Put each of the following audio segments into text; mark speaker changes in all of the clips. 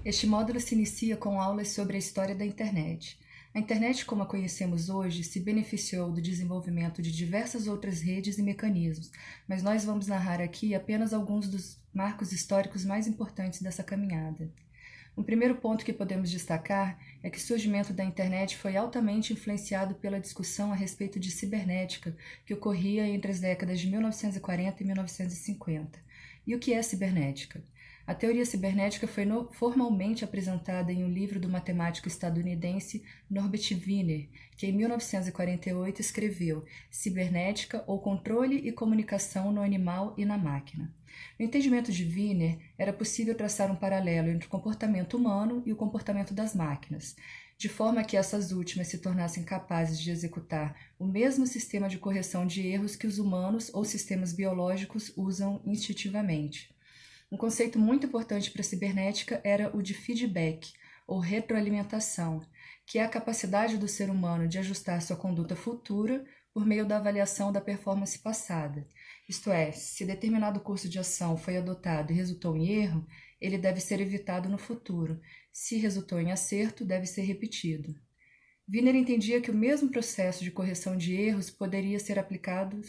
Speaker 1: Este módulo se inicia com aulas sobre a história da internet. A internet, como a conhecemos hoje, se beneficiou do desenvolvimento de diversas outras redes e mecanismos, mas nós vamos narrar aqui apenas alguns dos marcos históricos mais importantes dessa caminhada. Um primeiro ponto que podemos destacar é que o surgimento da internet foi altamente influenciado pela discussão a respeito de cibernética que ocorria entre as décadas de 1940 e 1950. E o que é cibernética? A teoria cibernética foi formalmente apresentada em um livro do matemático estadunidense Norbert Wiener, que em 1948 escreveu Cibernética ou Controle e Comunicação no Animal e na Máquina. No entendimento de Wiener, era possível traçar um paralelo entre o comportamento humano e o comportamento das máquinas, de forma que essas últimas se tornassem capazes de executar o mesmo sistema de correção de erros que os humanos ou sistemas biológicos usam instintivamente. Um conceito muito importante para a cibernética era o de feedback, ou retroalimentação, que é a capacidade do ser humano de ajustar sua conduta futura por meio da avaliação da performance passada. Isto é, se determinado curso de ação foi adotado e resultou em erro, ele deve ser evitado no futuro. Se resultou em acerto, deve ser repetido. Wiener entendia que o mesmo processo de correção de erros poderia ser aplicado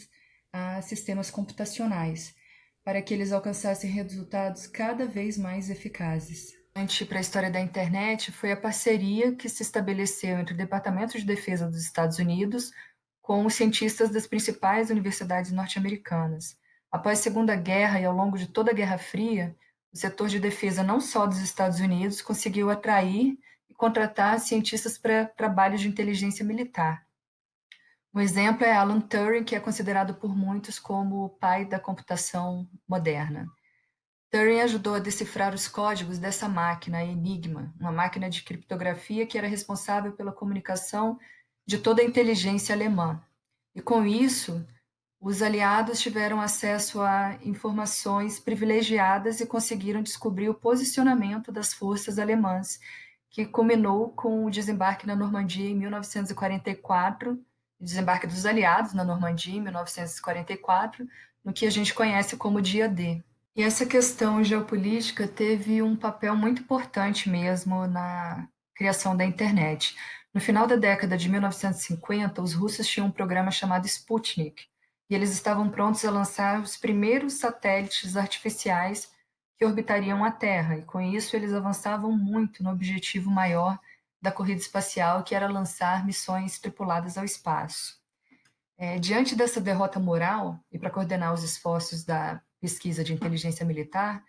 Speaker 1: a sistemas computacionais, para que eles alcançassem resultados cada vez mais eficazes. Para a história da internet foi a parceria que se estabeleceu entre o Departamento de Defesa dos Estados Unidos com os cientistas das principais universidades norte-americanas. Após a Segunda Guerra e ao longo de toda a Guerra Fria, o setor de defesa não só dos Estados Unidos conseguiu atrair e contratar cientistas para trabalhos de inteligência militar. Um exemplo é Alan Turing, que é considerado por muitos como o pai da computação moderna. Turing ajudou a decifrar os códigos dessa máquina, a Enigma, uma máquina de criptografia que era responsável pela comunicação de toda a inteligência alemã. E com isso, os aliados tiveram acesso a informações privilegiadas e conseguiram descobrir o posicionamento das forças alemãs, que culminou com o desembarque na Normandia em 1944, o desembarque dos aliados na Normandia em 1944, no que a gente conhece como Dia D. E essa questão geopolítica teve um papel muito importante mesmo na criação da internet. No final da década de 1950, os russos tinham um programa chamado Sputnik, e eles estavam prontos a lançar os primeiros satélites artificiais que orbitariam a Terra, e com isso eles avançavam muito no objetivo maior da corrida espacial, que era lançar missões tripuladas ao espaço. Diante dessa derrota moral, e para coordenar os esforços da pesquisa de inteligência militar,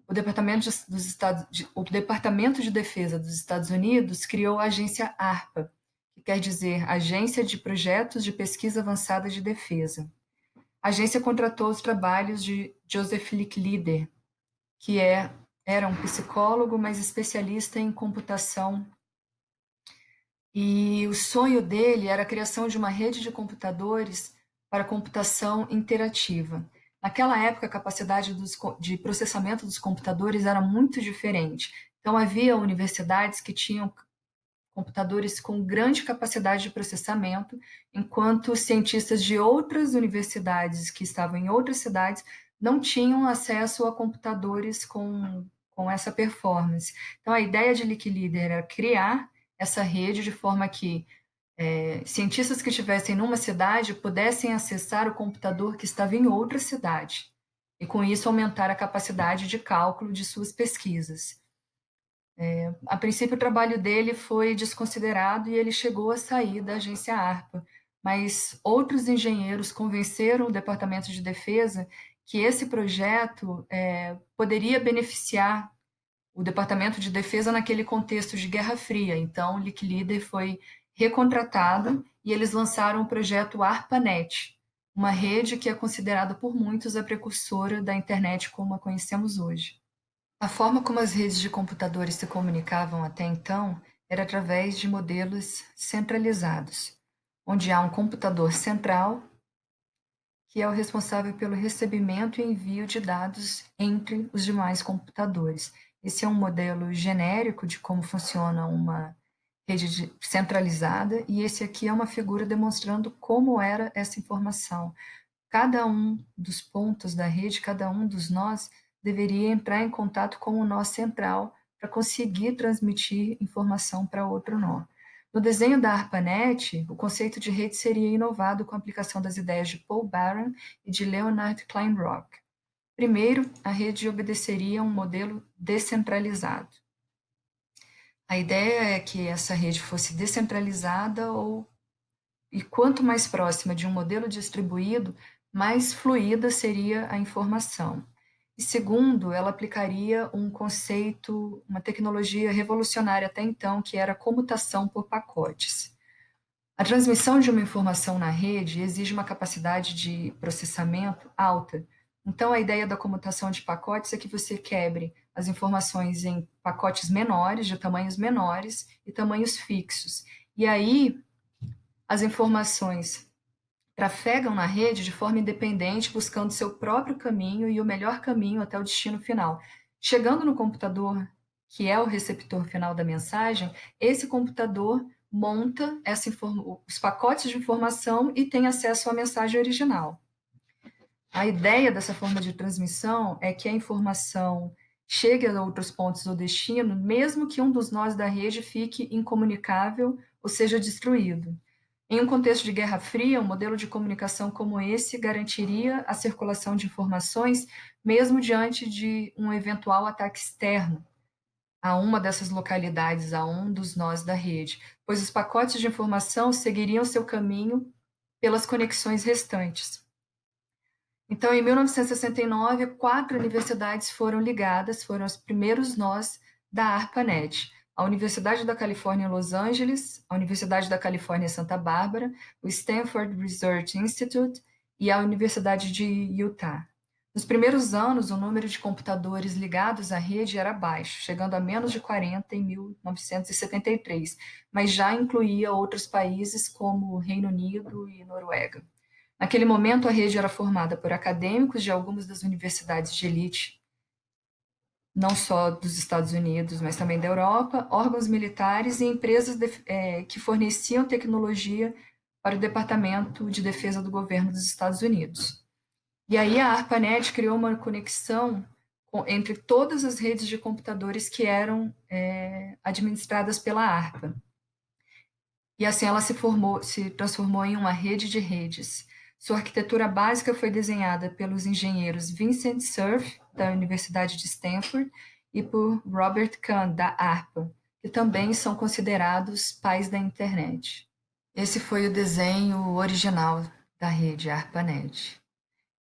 Speaker 1: o Departamento de Defesa dos Estados Unidos criou a agência ARPA, que quer dizer Agência de Projetos de Pesquisa Avançada de Defesa. A agência contratou os trabalhos de Joseph Licklider, que era um psicólogo, mas especialista em computação. E o sonho dele era a criação de uma rede de computadores para computação interativa. Naquela época, a capacidade de processamento dos computadores era muito diferente. Então, havia universidades que tinham computadores com grande capacidade de processamento, enquanto cientistas de outras universidades que estavam em outras cidades não tinham acesso a computadores com essa performance. Então, a ideia de Licklider era criar essa rede de forma que cientistas que estivessem numa cidade pudessem acessar o computador que estava em outra cidade, e com isso aumentar a capacidade de cálculo de suas pesquisas. A princípio, o trabalho dele foi desconsiderado e ele chegou a sair da agência ARPA, mas outros engenheiros convenceram o Departamento de Defesa que esse projeto poderia beneficiar o Departamento de Defesa naquele contexto de Guerra Fria. Então, Licklider foi recontratado e eles lançaram o projeto ARPANET, uma rede que é considerada por muitos a precursora da internet como a conhecemos hoje. A forma como as redes de computadores se comunicavam até então era através de modelos centralizados, onde há um computador central que é o responsável pelo recebimento e envio de dados entre os demais computadores. Esse é um modelo genérico de como funciona uma rede centralizada, e esse aqui é uma figura demonstrando como era essa informação. Cada um dos pontos da rede, cada um dos nós, deveria entrar em contato com o nó central para conseguir transmitir informação para outro nó. No desenho da ARPANET, o conceito de rede seria inovado com a aplicação das ideias de Paul Barron e de Leonard Kleinrock. Primeiro, a rede obedeceria a um modelo descentralizado. A ideia é que essa rede fosse descentralizada e quanto mais próxima de um modelo distribuído, mais fluida seria a informação. E segundo, ela aplicaria um conceito, uma tecnologia revolucionária até então, que era a comutação por pacotes. A transmissão de uma informação na rede exige uma capacidade de processamento alta. Então, a ideia da comutação de pacotes é que você quebre as informações em pacotes menores, de tamanhos menores e tamanhos fixos. E aí, as informações trafegam na rede de forma independente, buscando seu próprio caminho e o melhor caminho até o destino final. Chegando no computador, que é o receptor final da mensagem, esse computador monta os pacotes de informação e tem acesso à mensagem original. A ideia dessa forma de transmissão é que a informação chegue a outros pontos do destino, mesmo que um dos nós da rede fique incomunicável ou seja destruído. Em um contexto de Guerra Fria, um modelo de comunicação como esse garantiria a circulação de informações, mesmo diante de um eventual ataque externo a uma dessas localidades, a um dos nós da rede, pois os pacotes de informação seguiriam seu caminho pelas conexões restantes. Então, em 1969, 4 universidades foram ligadas, foram os primeiros nós da ARPANET. A Universidade da Califórnia em Los Angeles, a Universidade da Califórnia em Santa Bárbara, o Stanford Research Institute e a Universidade de Utah. Nos primeiros anos, o número de computadores ligados à rede era baixo, chegando a menos de 40 em 1973, mas já incluía outros países como o Reino Unido e Noruega. Naquele momento, a rede era formada por acadêmicos de algumas das universidades de elite, não só dos Estados Unidos, mas também da Europa, órgãos militares e empresas que forneciam tecnologia para o Departamento de Defesa do Governo dos Estados Unidos. E aí a ARPANET criou uma conexão entre todas as redes de computadores que eram administradas pela ARPA. E assim ela se transformou em uma rede de redes. Sua arquitetura básica foi desenhada pelos engenheiros Vincent Cerf, da Universidade de Stanford, e por Robert Kahn, da ARPA, que também são considerados pais da internet. Esse foi o desenho original da rede ARPANET.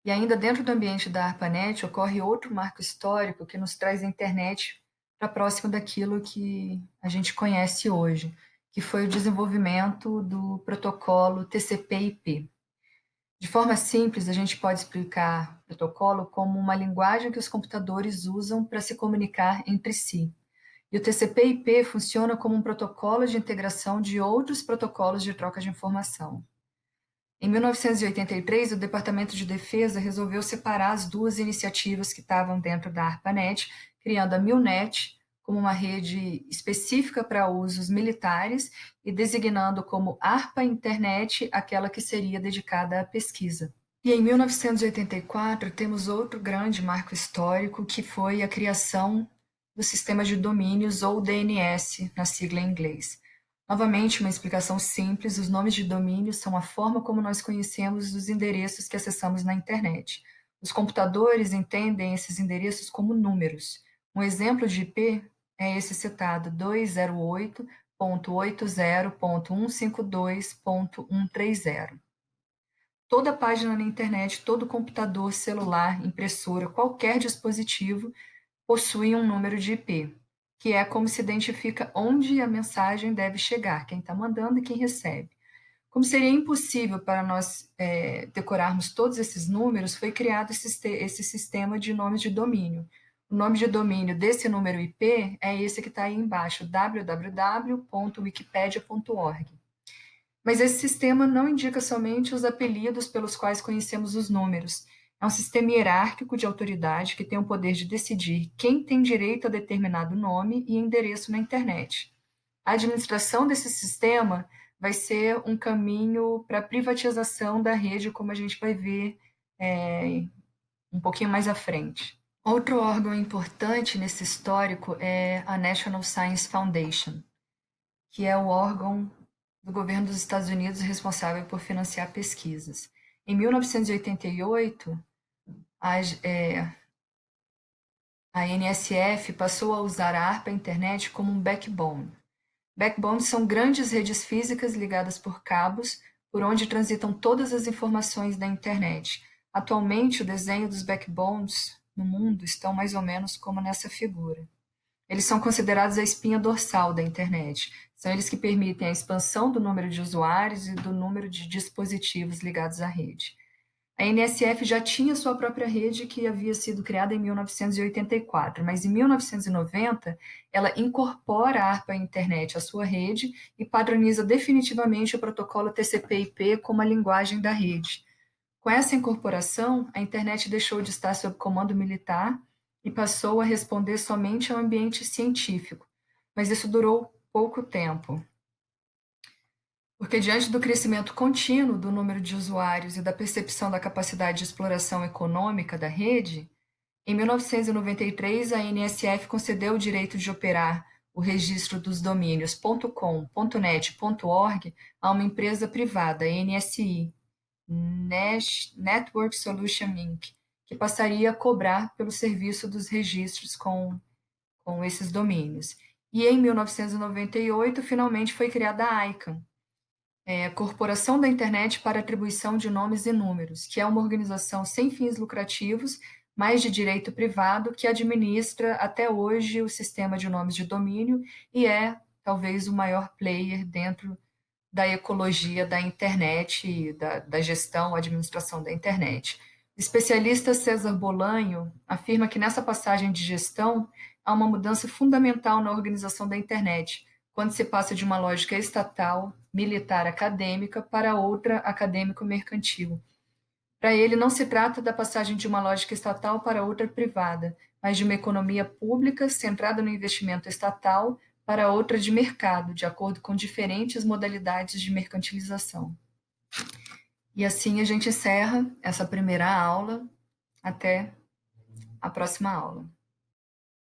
Speaker 1: E ainda dentro do ambiente da ARPANET ocorre outro marco histórico que nos traz a internet para próximo daquilo que a gente conhece hoje, que foi o desenvolvimento do protocolo TCP/IP. De forma simples, a gente pode explicar o protocolo como uma linguagem que os computadores usam para se comunicar entre si. E o TCP/IP funciona como um protocolo de integração de outros protocolos de troca de informação. Em 1983, o Departamento de Defesa resolveu separar as duas iniciativas que estavam dentro da ARPANET, criando a MILNET como uma rede específica para usos militares e designando como ARPA Internet aquela que seria dedicada à pesquisa. E em 1984, temos outro grande marco histórico, que foi a criação do Sistema de Domínios, ou DNS, na sigla em inglês. Novamente, uma explicação simples: os nomes de domínio são a forma como nós conhecemos os endereços que acessamos na internet. Os computadores entendem esses endereços como números. Um exemplo de IP é esse citado: 208.80.152.130. Toda página na internet, todo computador, celular, impressora, qualquer dispositivo possui um número de IP, que é como se identifica onde a mensagem deve chegar, quem está mandando e quem recebe. Como seria impossível para nós decorarmos todos esses números, foi criado esse sistema de nomes de domínio. O nome de domínio desse número IP é esse que está aí embaixo, www.wikipedia.org. Mas esse sistema não indica somente os apelidos pelos quais conhecemos os números. É um sistema hierárquico de autoridade que tem o poder de decidir quem tem direito a determinado nome e endereço na internet. A administração desse sistema vai ser um caminho para a privatização da rede, como a gente vai ver um pouquinho mais à frente. Outro órgão importante nesse histórico é a National Science Foundation, que é o órgão do governo dos Estados Unidos responsável por financiar pesquisas. Em 1988, a NSF passou a usar a ARPA Internet como um backbone. Backbones são grandes redes físicas ligadas por cabos, por onde transitam todas as informações da internet. Atualmente, o desenho dos backbones no mundo estão mais ou menos como nessa figura. Eles são considerados a espinha dorsal da internet. São eles que permitem a expansão do número de usuários e do número de dispositivos ligados à rede. A NSF já tinha sua própria rede, que havia sido criada em 1984, mas em 1990 ela incorpora a ARPA Internet à sua rede e padroniza definitivamente o protocolo TCP/IP como a linguagem da rede. Com essa incorporação, a internet deixou de estar sob comando militar e passou a responder somente ao ambiente científico, mas isso durou pouco tempo. Porque, diante do crescimento contínuo do número de usuários e da percepção da capacidade de exploração econômica da rede, em 1993 a NSF concedeu o direito de operar o registro dos domínios .com, .net, .org a uma empresa privada, a NSI, Network Solution Inc., que passaria a cobrar pelo serviço dos registros com esses domínios. E em 1998, finalmente foi criada a ICANN, Corporação da Internet para Atribuição de Nomes e Números, que é uma organização sem fins lucrativos, mas de direito privado, que administra até hoje o sistema de nomes de domínio e é talvez o maior player dentro da ecologia da internet, da gestão, administração da internet. O especialista César Bolanho afirma que nessa passagem de gestão há uma mudança fundamental na organização da internet, quando se passa de uma lógica estatal, militar acadêmica, para outra acadêmico-mercantil. Para ele, não se trata da passagem de uma lógica estatal para outra privada, mas de uma economia pública centrada no investimento estatal para outra de mercado, de acordo com diferentes modalidades de mercantilização. E assim a gente encerra essa primeira aula. Até a próxima aula.